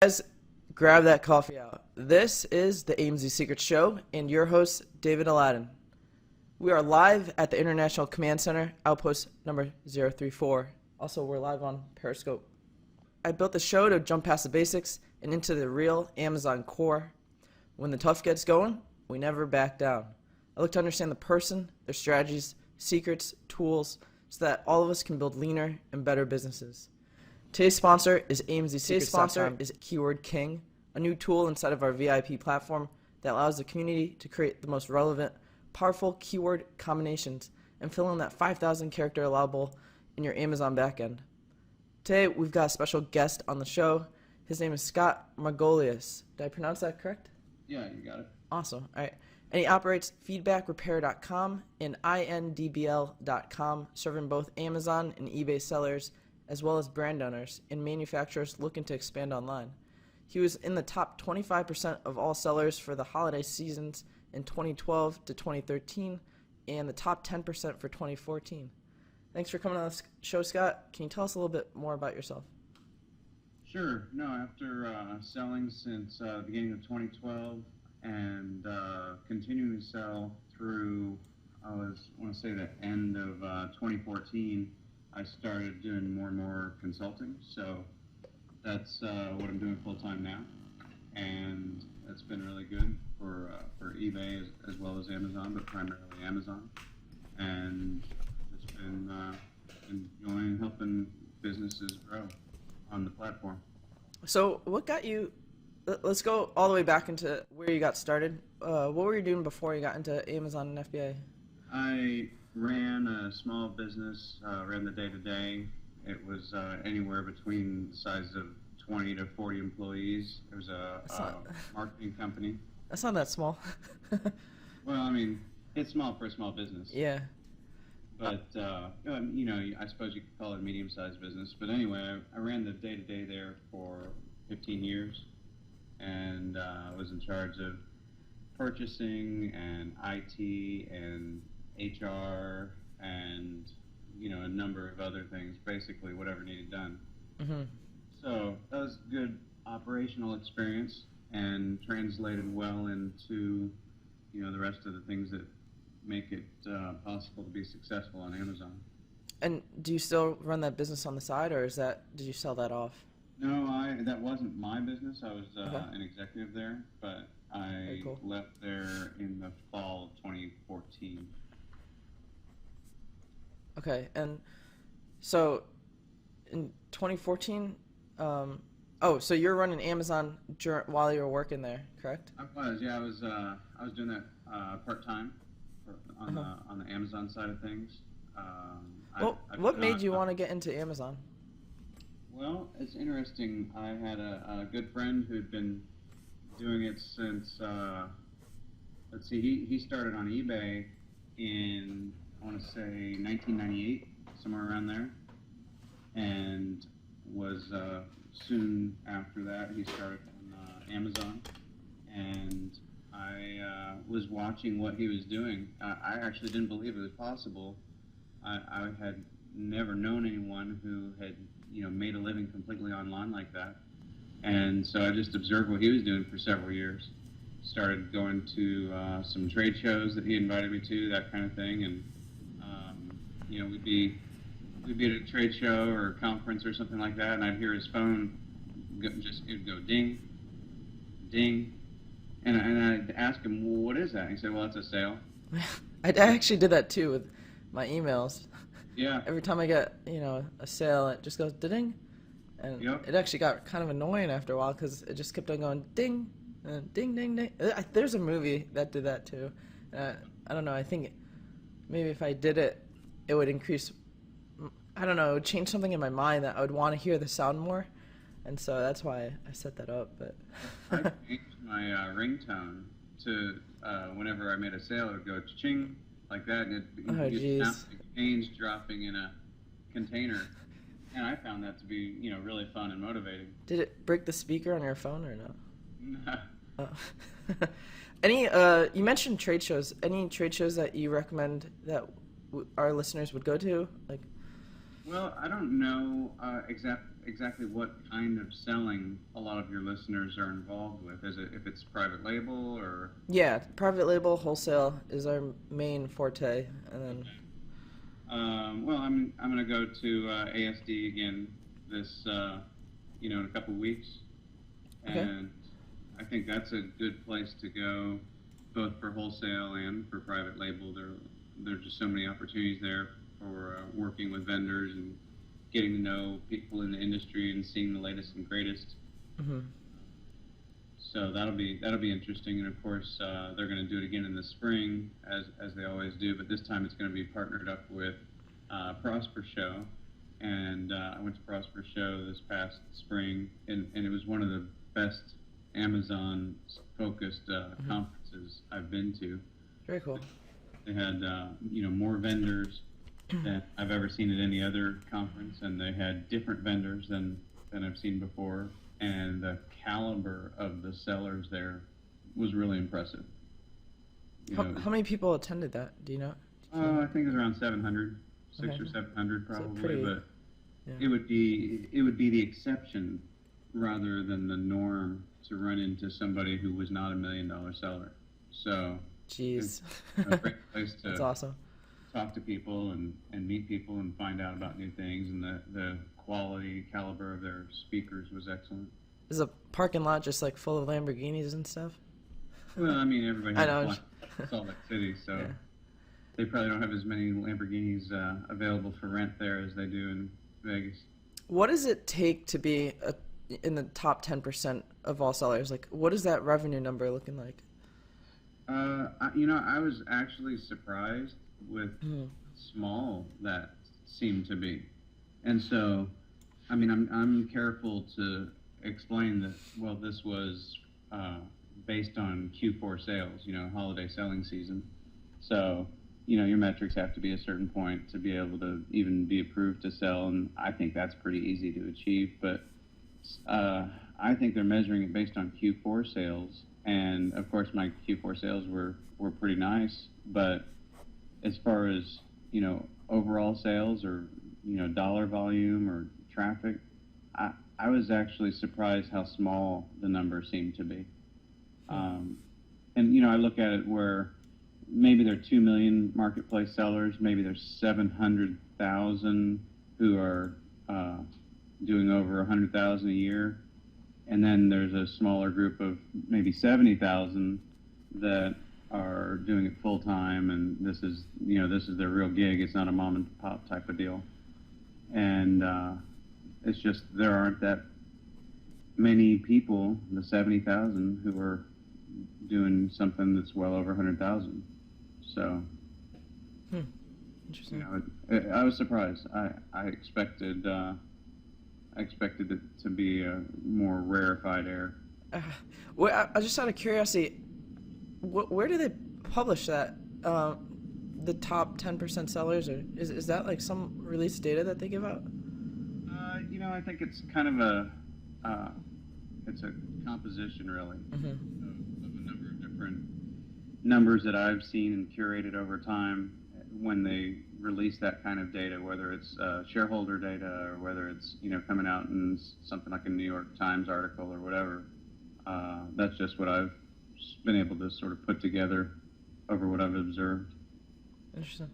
Guys, grab that coffee out. This is the AmzSecrets show and your host, David Aladdin. We are live at the International Command Center, outpost number 034. Also, we're live on Periscope. I built the show to jump past the basics and into the real Amazon core. When the tough gets going, we never back down. I look to understand the person, their strategies, secrets, tools, so that all of us can build leaner and better businesses. Today's sponsor is AmzSecrets. Today's sponsor is Keyword King, a new tool inside of our VIP platform that allows the community to create the most relevant, powerful keyword combinations and fill in that 5,000 character allowable in your Amazon backend. Today, we've got a special guest on the show. His name is Scott Margolius. Did I pronounce that correct? Yeah, you got it. Awesome. All right. And he operates feedbackrepair.com and indbl.com, serving both Amazon and eBay sellers, as well as brand owners and manufacturers looking to expand online. He was in the top 25% of all sellers for the holiday seasons in 2012 to 2013, and the top 10% for 2014. Thanks for coming on the show, Scott. Can you tell us a little bit more about yourself? Sure. No, after selling since the beginning of 2012 and continuing to sell through, I want to say the end of 2014, I started doing more and more consulting. So that's what I'm doing full time now, and that's been really good for eBay as well as Amazon, but primarily Amazon. And it's been enjoying helping businesses grow on the platform. So what got you, let's go all the way back into where you got started. What were you doing before you got into Amazon and FBA? I ran a small business, ran the day-to-day. It was anywhere between the size of 20 to 40 employees. It was a marketing company. That's not that small. Well, I mean, it's small for a small business. Yeah. But, you know, I suppose you could call it a medium-sized business. But anyway, I ran the day-to-day there for 15 years and was in charge of purchasing and IT and HR and, you know, a number of other things, basically whatever needed done. Mm-hmm. So that was good operational experience and translated well into, you know, the rest of the things that make it possible to be successful on Amazon. And do you still run that business on the side, or did you sell that off? No, that wasn't my business. I was an executive there, but I left there in the fall of 2014. Okay, and so in 2014, so you're running Amazon while you were working there, correct? I was, yeah. I was doing that part-time on the Amazon side of things. What made you want to get into Amazon? Well, it's interesting. I had a good friend who'd been doing it since, let's see, he started on eBay in, I want to say, 1998, somewhere around there, and was soon after that he started on Amazon, and I was watching what he was doing. I actually didn't believe it was possible. I had never known anyone who had, you know, made a living completely online like that. And so I just observed what he was doing for several years. Started going to some trade shows that he invited me to, that kind of thing. And, you know, we'd be at a trade show or a conference or something like that, and I'd hear his phone it would go ding, ding. And I'd ask him, well, what is that? And he said, well, it's a sale. I actually did that too with my emails. Yeah. Every time I get, you know, a sale, it just goes ding. And it actually got kind of annoying after a while because it just kept on going ding, and ding, ding, ding. There's a movie that did that too. I don't know. I think maybe if I did it, it would increase, I don't know, it would change something in my mind that I would want to hear the sound more. And so that's why I set that up. But I changed my ringtone to whenever I made a sale, it would go ching like that, and it sounds like change dropping in a container. And I found that to be, you know, really fun and motivating. Did it break the speaker on your phone or no? No. Oh. You mentioned trade shows. Any trade shows that you recommend that our listeners would go to? Well, I don't know exactly what kind of selling a lot of your listeners are involved with. Is it if it's private label or? Yeah, private label wholesale is our main forte, and then Well, I'm going to go to ASD again this in a couple weeks, okay. and I think that's a good place to go, both for wholesale and for private label. There's just so many opportunities there for working with vendors and getting to know people in the industry and seeing the latest and greatest. Mm-hmm. So that'll be interesting, and of course they're going to do it again in the spring as they always do. But this time it's going to be partnered up with Prosper Show, and I went to Prosper Show this past spring, and it was one of the best Amazon-focused conferences I've been to. Very cool. They had more vendors than I've ever seen at any other conference, and they had different vendors than I've seen before, and the caliber of the sellers there was really impressive. How many people attended that? Do you know? I think it was around 700, Okay. or 700 probably, pretty- but yeah. it would be the exception rather than the norm to run into somebody who was not $1 million seller. So Jeez. it's a great place to That's awesome. talk to people and meet people and find out about new things, and the quality caliber of their speakers was excellent. Is the parking lot just like full of Lamborghinis and stuff? Well, I mean, everybody I know. has Salt Lake City, so Yeah. they probably don't have as many Lamborghinis available for rent there as they do in Vegas. What does it take to be in the top 10% of all sellers? Like, what is that revenue number looking like? I was actually surprised with small that seemed to be, and so, I mean, I'm careful to explain that. Well, this was based on Q4 sales, holiday selling season. So, your metrics have to be a certain point to be able to even be approved to sell, and I think that's pretty easy to achieve. But I think they're measuring it based on Q4 sales, and of course my Q4 sales were pretty nice. But as far as overall sales or dollar volume or traffic, I was actually surprised how small the number seemed to be. And I look at it where maybe there are 2 million marketplace sellers, maybe there's 700,000 who are doing over 100,000 a year, and then there's a smaller group of maybe 70,000 that are doing it full time, and this is their real gig. It's not a mom and pop type of deal, and it's just there aren't that many people, the 70,000, who are doing something that's well over 100,000. So, Interesting. I was surprised. I expected it to be a more rarefied air. Well, I just out of curiosity, where do they publish that? The top 10% sellers, or is that like some release data that they give out? I think it's kind of it's a composition really of a number of different numbers that I've seen and curated over time when they release that kind of data, whether it's shareholder data or whether it's coming out in something like a New York Times article or whatever. That's just what I've been able to sort of put together over what I've observed. Interesting.